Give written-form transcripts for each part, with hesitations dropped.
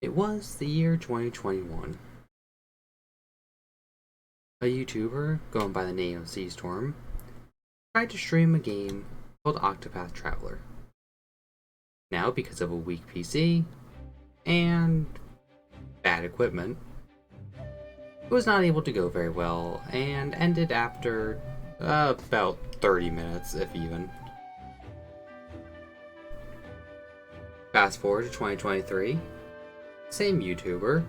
It was the year 2021. A YouTuber going by the name of Storm tried to stream a game called Octopath Traveler. Now, because of a weak PC and bad equipment, it was not able to go very well and ended after about 30 minutes, if even. Fast forward to 2023, same YouTuber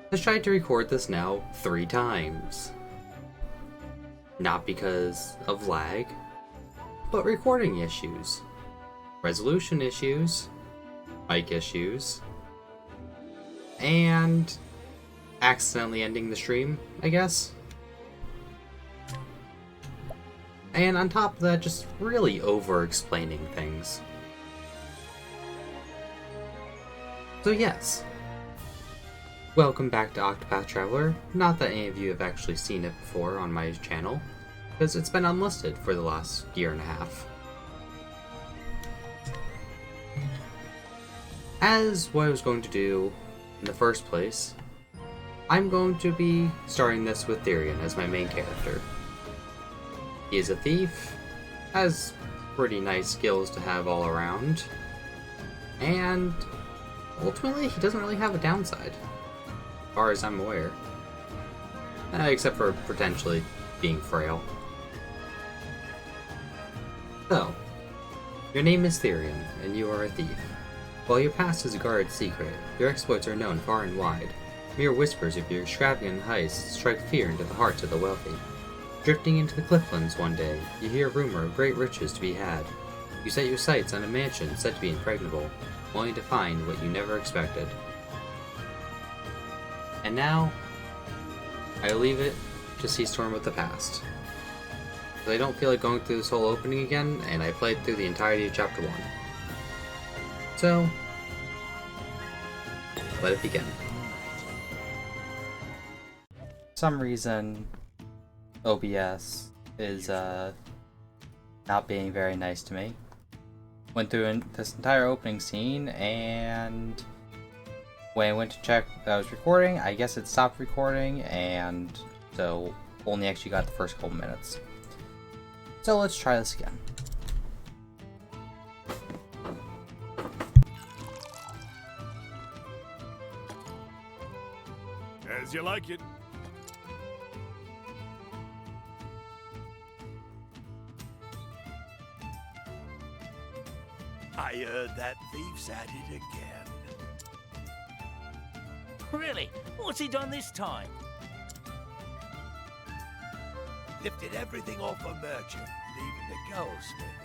has tried to record this now 3 times. Not because of lag, but recording issues, resolution issues, mic issues, and accidentally ending the stream, I guess. And on top of that, just really over-explaining things. So yes, welcome back to Octopath Traveler. Not that any of you have actually seen it before on my channel, because it's been unlisted for the last year and a half. As what I was going to do in the first place, I'm going to be starting this with Therion as my main character. He is a thief, has pretty nice skills to have all around, and ultimately he doesn't really have a downside, as far as I'm aware. Except for potentially being frail. So, your name is Therion, and you are a thief. While your past is a guarded secret, your exploits are known far and wide. Mere whispers of your extravagant heists strike fear into the hearts of the wealthy. Drifting into the clifflands one day, you hear a rumor of great riches to be had. You set your sights on a mansion said to be impregnable, only to find what you never expected. And now, I leave it to Storm with the past. I don't feel like going through this whole opening again, and I played through the entirety of Chapter 1. So, let it begin. For some reason, OBS is not being very nice to me. Went through this entire opening scene, and when I went to check that I was recording, I guess it stopped recording, and so only actually got the first couple minutes. So let's try this again. As you like it. I heard that thief's at it again. Really? What's he done this time? Lifted everything off a merchant, leaving the goldsmith.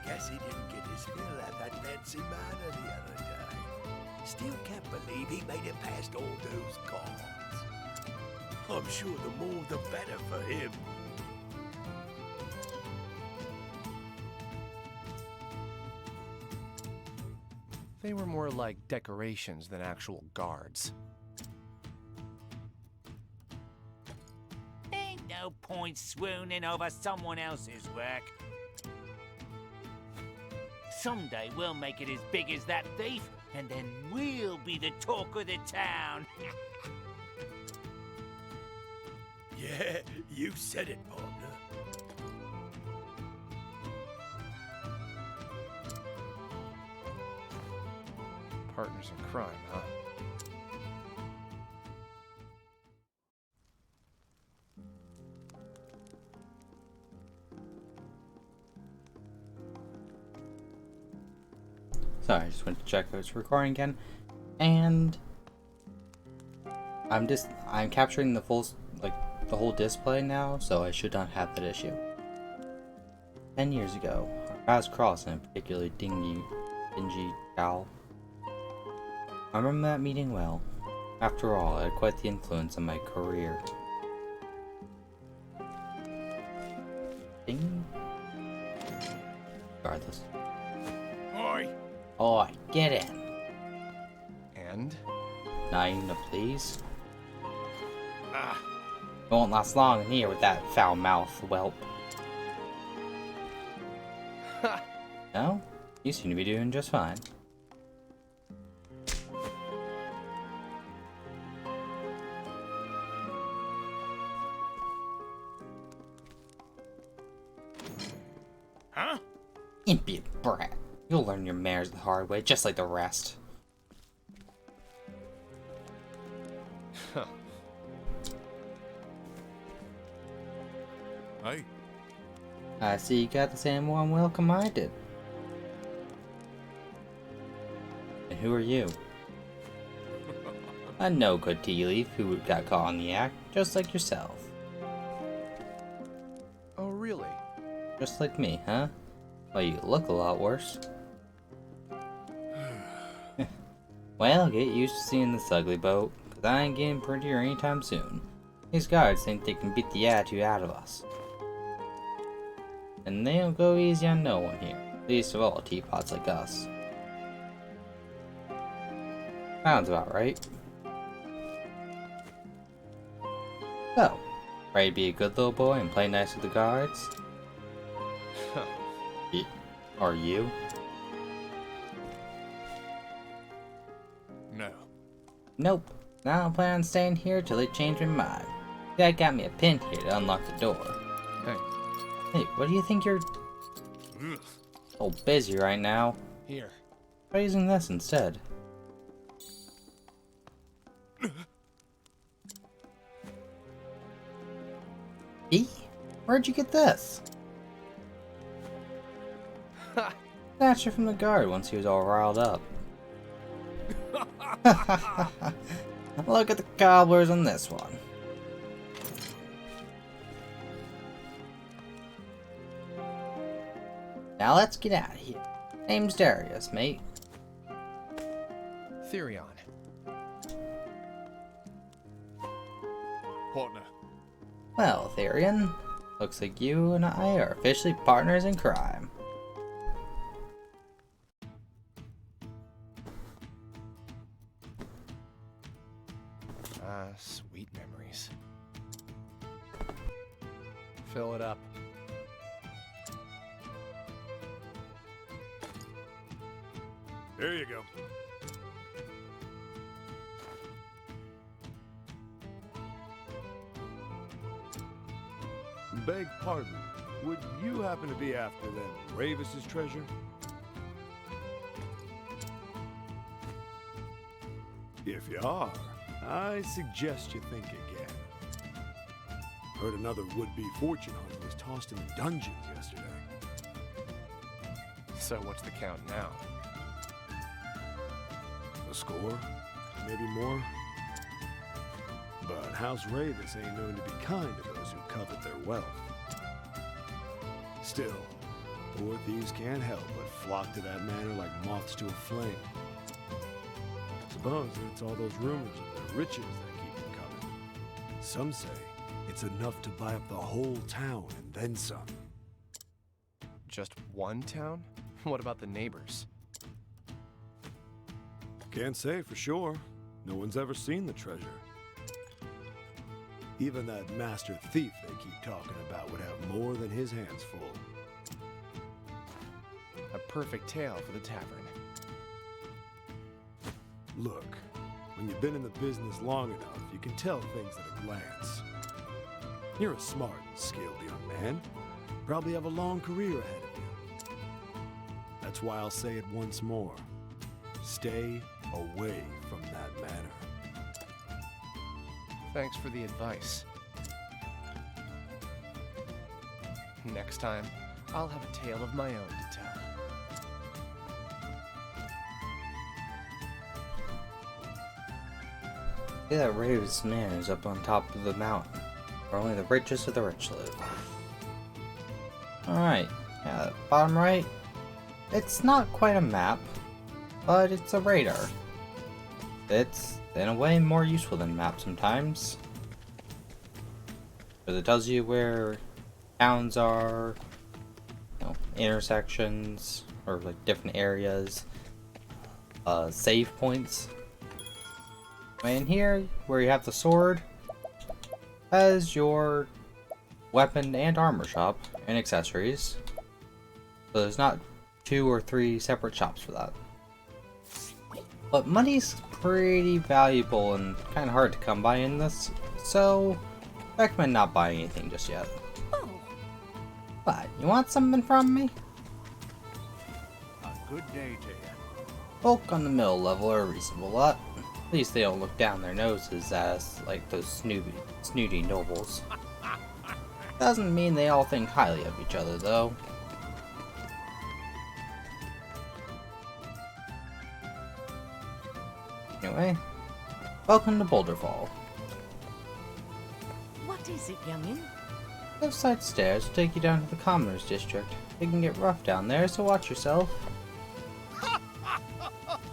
Guess he didn't get his fill at that fancy manor the other day. Still can't believe he made it past all those guards. I'm sure the more the better for him. They were more like decorations than actual guards. Ain't no point swooning over someone else's work. Someday we'll make it as big as that thief, and then we'll be the talk of the town. Yeah, you said it, partner. Partners in crime, huh? Sorry, I just went to check if it's recording again, and I'm capturing the the whole display now, so I should not have that issue. 10 years ago, our paths crossed in a particularly dingy gal. I remember that meeting well. After all, it had quite the influence on my career. Ding. Regardless. Oi! Oi, get in. And? Nine, please. Ah, It won't last long in here with that foul mouth, whelp. Ha! No? You seem to be doing just fine. Impudent brat. You'll learn your manners the hard way, just like the rest. Hey, I see you got the same warm welcome I did. And who are you? A no-good tea leaf who got caught in the act, just like yourself. Oh, really? Just like me, huh? Well, you look a lot worse. Well, get used to seeing this ugly boat, cause I ain't getting prettier anytime soon. These guards think they can beat the attitude out of us. And they don't go easy on no one here, least of all teapots like us. Sounds about right. So, ready to be a good little boy and play nice with the guards? Are you? no. Nope. Now I plan on staying here till they change my mind. Dad got me a pin here to unlock the door. Hey, Hey, what do you think you're Ugh. so busy right now? here. Try using this instead. E? Where'd you get this? Snatched it from the guard once he was all riled up. Look at the cobblers on this one. Now let's get out of here. Name's Darius, mate. Therion. Partner. Well, Therion, looks like you and I are officially partners in crime. Ah, sweet memories. Fill it up. Here you go. Beg pardon, would you happen to be after them Ravis's treasure? If you are, I suggest you think again. Heard another would-be fortune hunter was tossed in the dungeons yesterday. So what's the count now? A score? Maybe more? But House Ravis ain't known to be kind to those who covet their wealth. Still, poor thieves can't help but flock to that manor like moths to a flame. Suppose it's all those rumors of their riches that keep them coming. Some say it's enough to buy up the whole town and then some. Just one town? What about the neighbors? Can't say for sure. No one's ever seen the treasure. Even that master thief they keep talking about would have more than his hands full. A perfect tale for the tavern. Look, when you've been in the business long enough, you can tell things at a glance. You're a smart and skilled young man. Probably have a long career ahead of you. That's why I'll say it once more. Stay away from that manor. Thanks for the advice. Next time, I'll have a tale of my own to tell. See that Ravis man is up on top of the mountain, where only the richest of the rich live. Alright, yeah, bottom right. It's not quite a map, but it's a radar. It's, in a way, more useful than a map sometimes. Because it tells you where towns are, you know, intersections, or like different areas, save points. And here, where you have the sword, has your weapon and armor shop and accessories. So there's not 2 or 3 separate shops for that. But money's pretty valuable and kind of hard to come by in this, so I recommend not buying anything just yet. Oh, But you want something from me? Good day to you. Folk on the middle level are a reasonable lot. At least they don't look down their noses at us like those snooty nobles. Doesn't mean they all think highly of each other, though. Anyway, welcome to Boulder Fall. What is it, youngin? Those side stairs will take you down to the Commoners District. It can get rough down there, so watch yourself.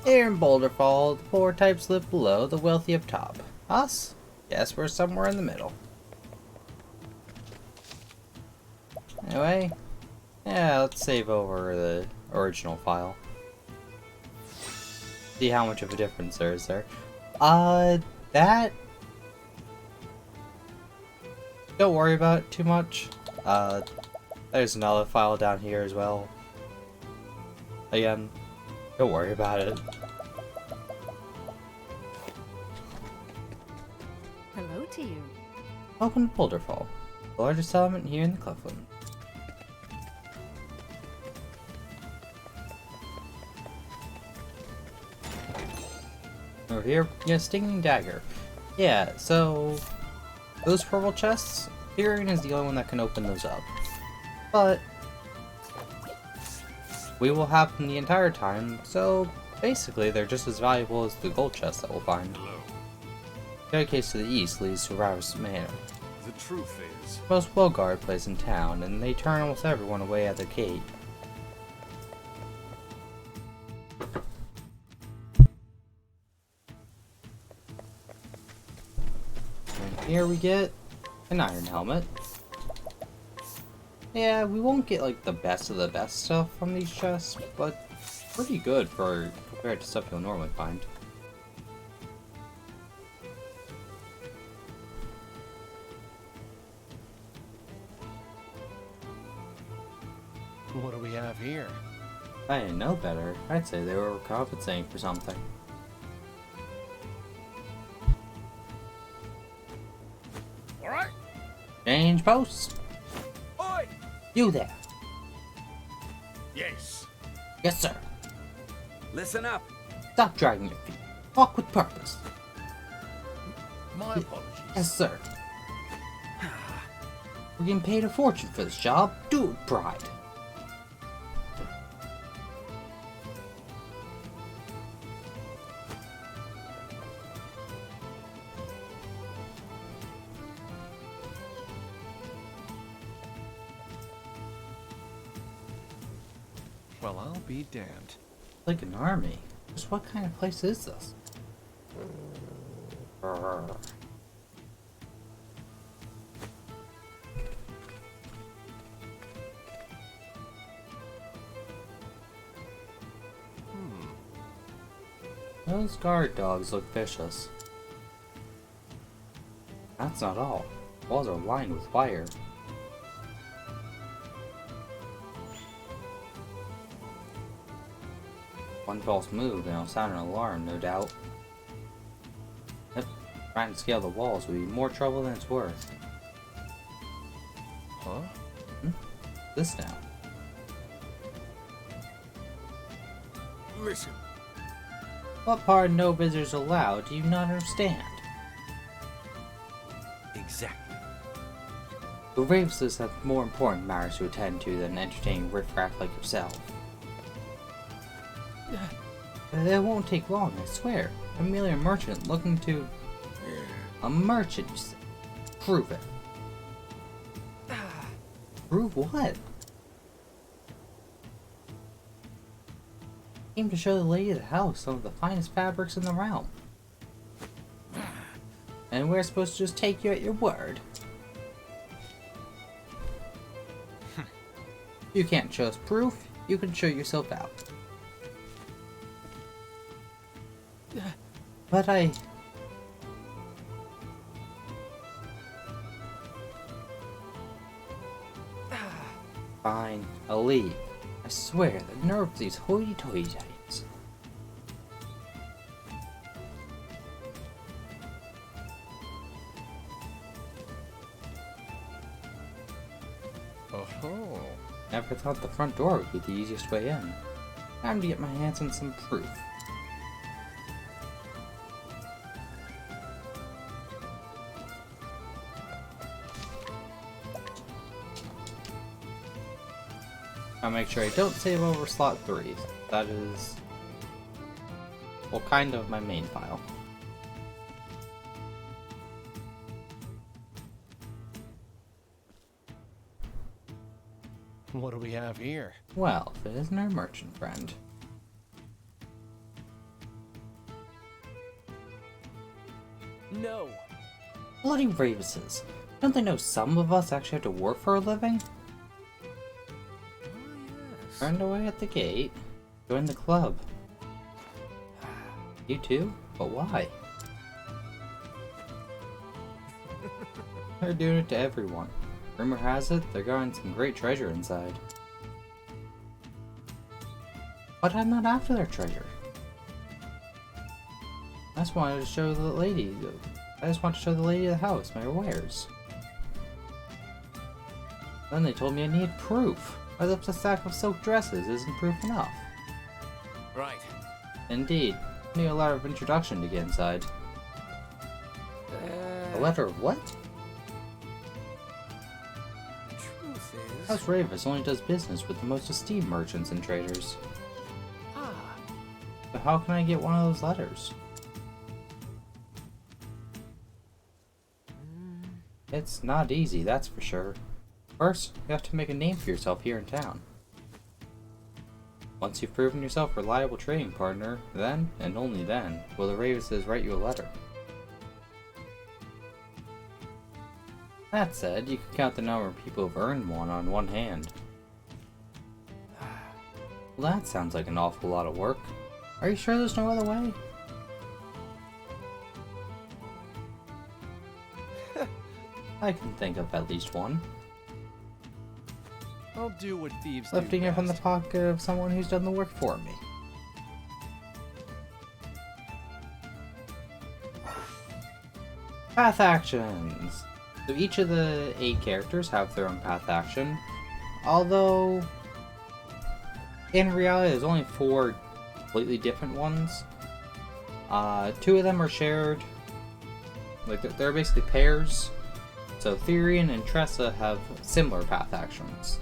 Here in Boulder Fall, the poor types live below, the wealthy up top. Us? Guess we're somewhere in the middle. Anyway, yeah, let's save over the original file. See how much of a difference there is there. That... Don't worry about it too much. There's another file down here as well. Again, don't worry about it. Hello to you. Welcome to Boulder Fall, the largest settlement here in the Cliffland. Over here, yeah, Stinging Dagger. Yeah, so those purple chests, Therion is the only one that can open those up. But we will have them the entire time, so basically they're just as valuable as the gold chests that we'll find. The other case to the east leads to Ravis Manor, The truth is, the most well-guarded place in town, and they turn almost everyone away at the gate. And here we get an iron helmet. Yeah, we won't get like the best of the best stuff from these chests, but pretty good for compared to stuff you'll normally find. What do we have here? If I didn't know better, I'd say they were compensating for something. All right. Change posts! Oi. You there! Yes. Yes, sir! Listen up. Stop dragging your feet. Walk with purpose. My apologies. Yes, sir. We're getting paid a fortune for this job. Do it with pride. Well, I'll be damned. Like an army. Just what kind of place is this? Those guard dogs look vicious. That's not all. Walls are lined with wire. One false move and it'll sound an alarm, no doubt. Yep, trying to scale the walls would be more trouble than it's worth. Huh? This now. Listen. What part of no visitors allowed do you not understand? Exactly. The Ravensless have more important matters to attend to than entertaining riffraff like yourself. It won't take long, I swear. I'm merely a merchant looking to... A merchant, you say? Prove it. Prove what? Came to show the lady of the house some of the finest fabrics in the realm. And we're supposed to just take you at your word. You can't show us proof, you can show yourself out. But Fine, I'll leave. I swear, the nerve of these hoity-toity types. Oh-ho. Never thought the front door would be the easiest way in. Time to get my hands on some proof. I'll make sure I don't save over slot 3. That is, well, kind of my main file. What do we have here? Well, if it isn't our merchant friend. No. Bloody Ravises. Don't they know some of us actually have to work for a living? Turned away at the gate. Join the club. You too? But why? They're doing it to everyone. Rumor has it, they're guarding some great treasure inside. But I'm not after their treasure. I just wanted to show the lady. I just want to show the lady of the house my wares. Then they told me I needed proof. Why up a stack of silk dresses isn't proof enough. Right. Indeed. I need a letter of introduction to get inside. A letter of what? Truth is... House Ravis only does business with the most esteemed merchants and traders. Ah. So how can I get one of those letters? It's not easy, that's for sure. First, you have to make a name for yourself here in town. Once you've proven yourself a reliable trading partner, then, and only then, will the Ravises write you a letter. That said, you can count the number of people who've earned one on one hand. Well, that sounds like an awful lot of work. Are you sure there's no other way? I can think of at least one. I'll do what thieves do Lifting it from the best. pocket of someone who's done the work for me. Path actions! So each of the 8 characters have their own path action, although in reality there's only 4 completely different ones. 2 of them are shared, like they're basically pairs. So Therion and Tressa have similar path actions.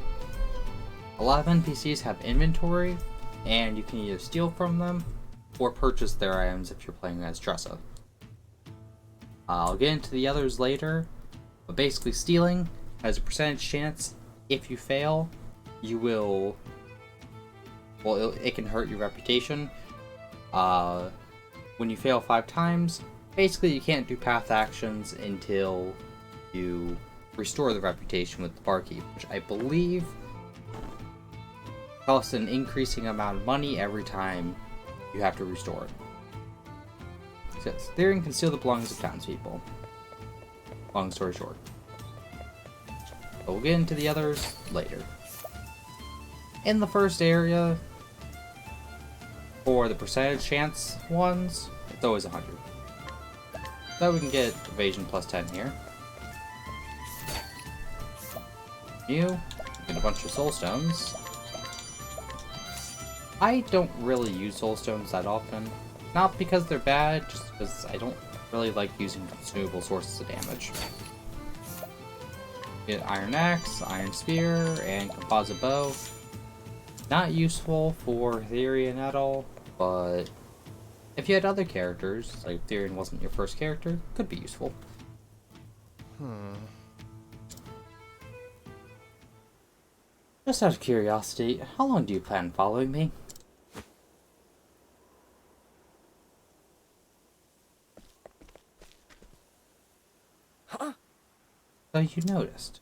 A lot of NPCs have inventory, and you can either steal from them or purchase their items if you're playing as Tressa. I'll get into the others later, but basically stealing has a percentage chance. If you fail, you will... well, it can hurt your reputation. When you fail 5 times, basically you can't do path actions until you restore the reputation with the barkeep, which I believe costs an increasing amount of money every time you have to restore it. So yes, Therion can steal the belongings of townspeople. Long story short. But we'll get into the others later. In the first area, for the percentage chance ones, it's always 100. So we can get evasion plus 10 here. You get a bunch of soul stones. I don't really use soul stones that often. Not because they're bad, just because I don't really like using consumable sources of damage. Get Iron Axe, Iron Spear, and Composite Bow. Not useful for Therion at all, but if you had other characters, like Therion wasn't your first character, could be useful. Just out of curiosity, how long do you plan following me? Huh? So you noticed.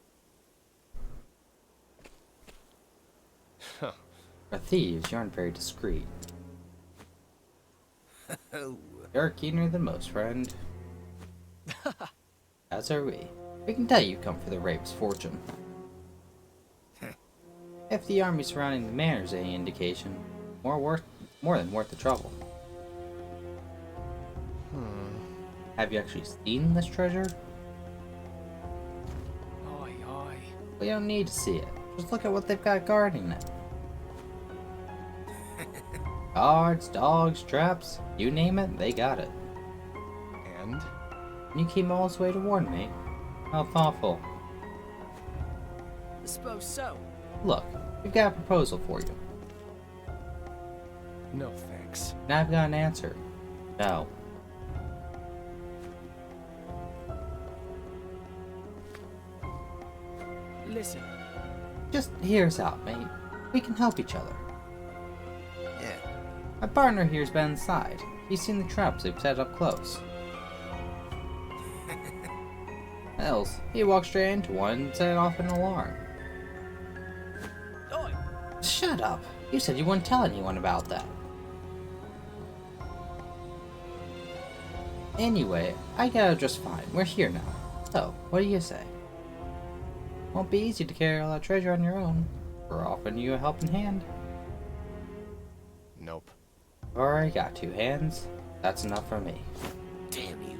For thieves, you aren't very discreet. Oh. You're keener than most, friend. As are we. We can tell you come for the Rave's fortune. If the army surrounding the manor is any indication, more than worth the trouble. Have you actually seen this treasure? Oi, oi. We don't need to see it. Just look at what they've got guarding it. Guards, dogs, traps, you name it, they got it. And? You came all this way to warn me. How thoughtful. I suppose so. Look, we've got a proposal for you. No thanks. And I've got an answer. No. Listen. Just hear us out, mate. We can help each other. Yeah. My partner here's been inside. He's seen the traps we've set up close. Else, he walked straight into one and set off an alarm. Oi! Shut up! You said you wouldn't tell anyone about that. Anyway, I got it just fine. We're here now. So, what do you say? Won't be easy to carry all that treasure on your own. We're offering you a helping hand. Nope. Already got 2 hands. That's enough for me. Damn you.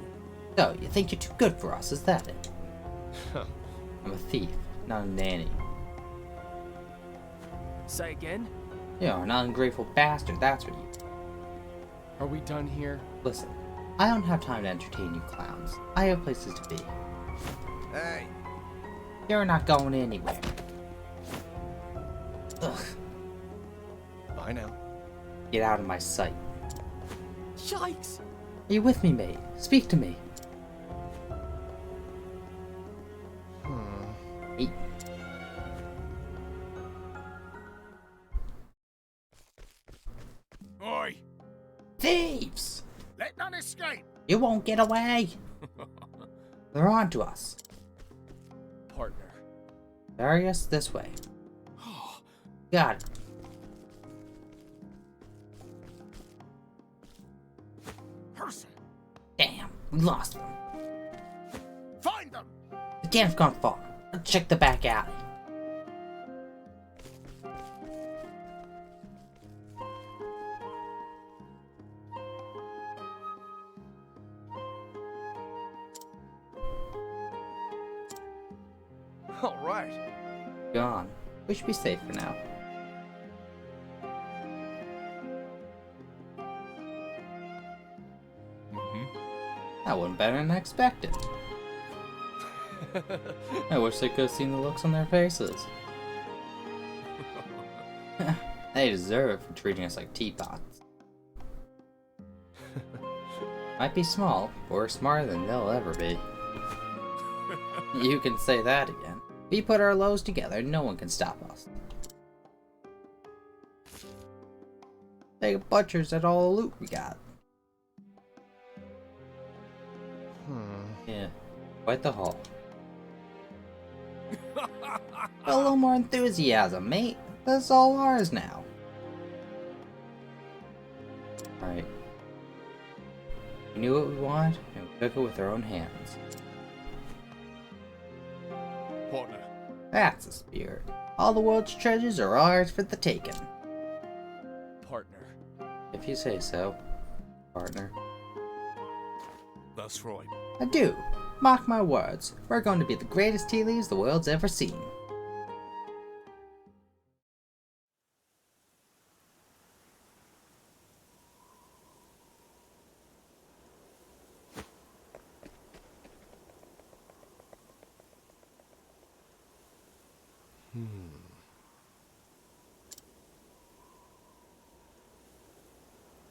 So, you think you're too good for us, is that it? I'm a thief, not a nanny. Say again? You're an ungrateful bastard, that's what you... Are we done here? Listen, I don't have time to entertain you clowns. I have places to be. Hey. You're not going anywhere. Ugh, Bye now. get out of my sight. Yikes! Are you with me, mate? Speak to me. Hey, Oi! thieves! Let none escape! You won't get away! They're on to us. Partner. Darius, this way. Got it. Person! Damn, we lost them. Find them! They can't have gone far. Let's check the back alley. All right. Gone. We should be safe for now. That went better than I expected. I wish they could have seen the looks on their faces. They deserve it for treating us like teapots. Might be small, but we're smarter than they'll ever be. You can say that again. We put our lows together, no one can stop us. They butchers at all the loot we got. Yeah, quite the haul. A little more enthusiasm, mate. That's all ours now. Alright. We knew what we wanted, and we took it with our own hands. Partner. That's the spirit. All the world's treasures are ours for the taking. Partner. If you say so, partner. That's right. I do. Mark my words. We're going to be the greatest tea leaves the world's ever seen.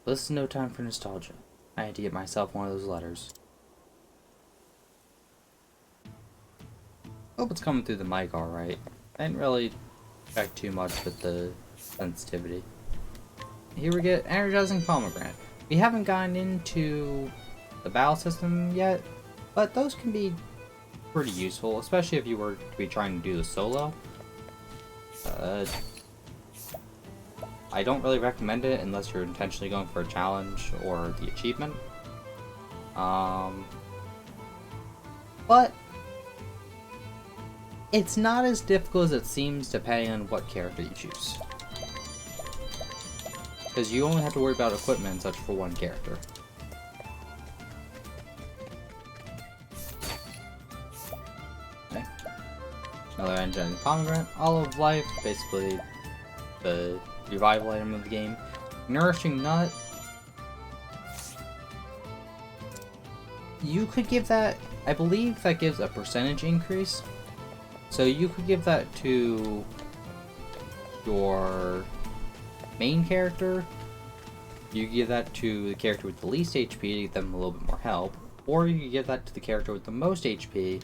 This is no time for nostalgia. I had to get myself one of those letters. Hope it's coming through the mic alright. I didn't really check too much with the sensitivity. Here we get energizing pomegranate. We haven't gotten into the battle system yet, but those can be pretty useful, especially if you were to be trying to do the solo. I don't really recommend it unless you're intentionally going for a challenge or the achievement. But it's not as difficult as it seems depending on what character you choose. Because you only have to worry about equipment and such for one character. Okay. Another engine pomegranate. All of life, basically the revival item of the game. Nourishing Nut. You could give that, I believe that gives a percentage increase. So you could give that to your main character. You could give that to the character with the least HP to give them a little bit more help. Or you could give that to the character with the most HP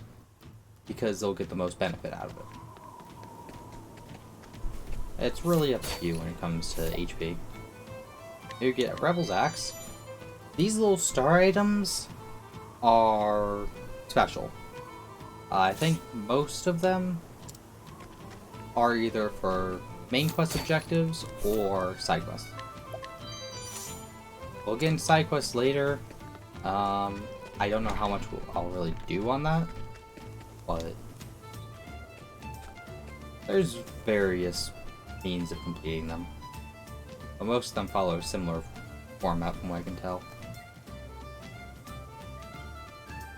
because they'll get the most benefit out of it. It's really up to you when it comes to HP. You get Rebel's Axe. These little star items are special. I think most of them are either for main quest objectives or side quests. We'll get into side quests later. I don't know how much I'll really do on that, but there's various means of completing them. But most of them follow a similar format from what I can tell.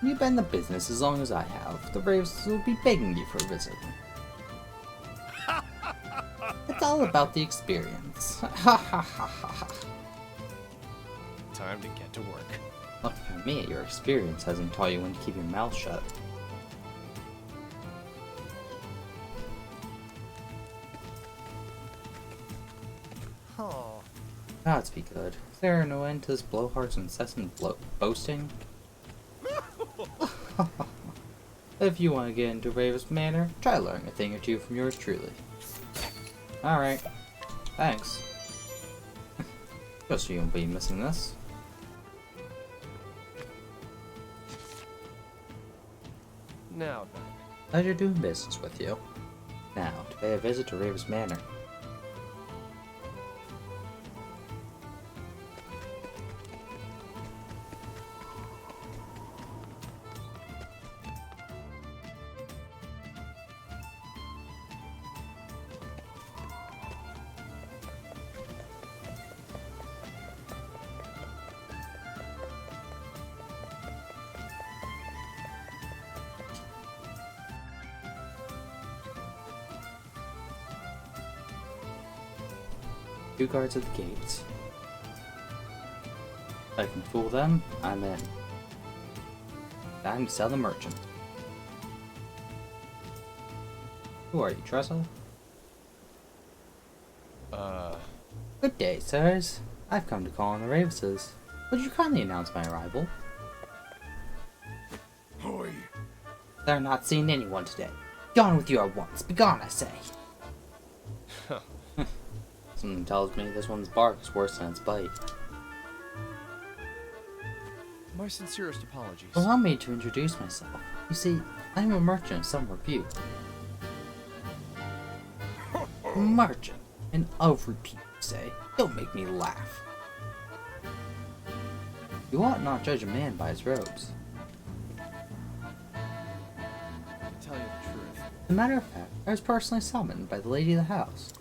You've been in the business as long as I have. The Braves will be begging you for a visit. It's all about the experience. Ha ha ha ha ha. Time to get to work. Look at me, your experience hasn't taught you when to keep your mouth shut. Oh. Gods be good. Is there no end to this blowhard's incessant boasting? If you want to get into Raven's Manor, try learning a thing or two from yours truly. Alright. Thanks. Just so you won't be missing this. Now then. Pleasure doing business with you. Now, to pay a visit to Raven's Manor. Two guards at the gates. If I can fool them, I'm in. Time to sell the merchant. Who are you, Trestle? Good day, sirs. I've come to call on the Ravises. Would you kindly announce my arrival? Hoy. They're not seeing anyone today. Gone with you at once. Begone, I say. Something tells me this one's bark is worse than its bite. My sincerest apologies. Allow me to introduce myself. You see, I am a merchant of some repute. Merchant? And of repute, you say? Don't make me laugh. You ought not judge a man by his robes. To tell you the truth. As a matter of fact, I was personally summoned by the lady of the house.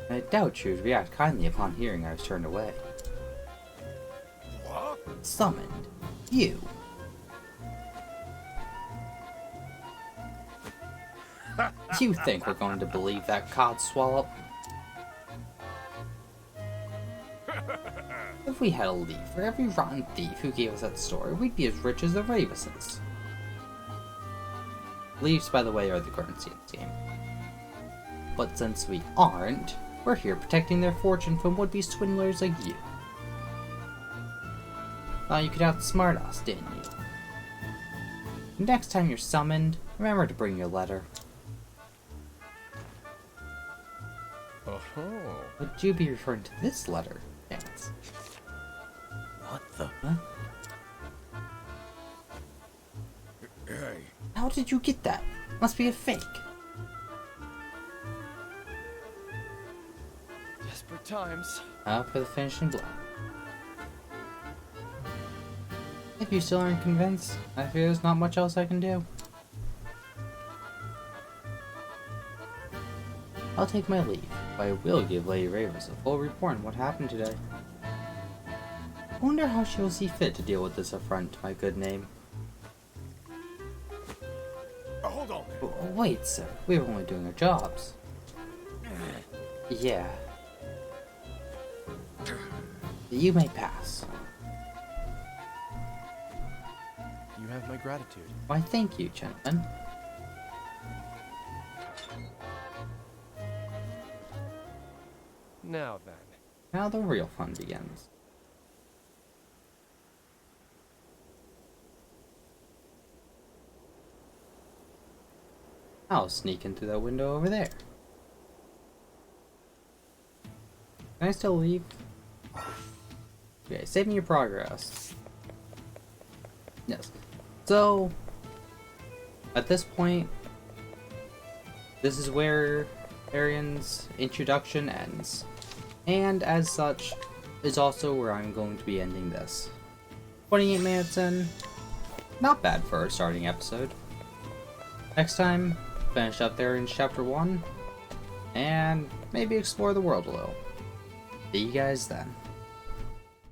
I doubt she would react kindly upon hearing I was turned away. What? Summoned? You? Do you think we're going to believe that codswallop? If we had a leaf for every rotten thief who gave us that story, we'd be as rich as the Ravises. Leaves, by the way, are the currency in this game. But since we aren't, we're here protecting their fortune from would-be swindlers like you. Thought you could outsmart us, didn't you? Next time you're summoned, remember to bring your letter. Oh. Would you be referring to this letter, Vance? What the? Huh? Hey. How did you get that? Must be a fake. Desperate times. Out for the finishing blow. If you still aren't convinced, I fear there's not much else I can do. I'll take my leave, but I will give Lady Ravers a full report on what happened today. I wonder how she will see fit to deal with this affront to my good name. Hold on. Wait, sir, we were only doing our jobs. Yeah. You may pass. You have my gratitude. Why, thank you, gentlemen. Now then. Now the real fun begins. I'll sneak in through that window over there. Can I still leave? Okay, saving your progress. Yes. So, at this point, this is where Therion's introduction ends. And as such, is also where I'm going to be ending this. 28 minutes in, not bad for a starting episode. Next time, finish up Therion's Chapter 1, and maybe explore the world a little. See you guys then.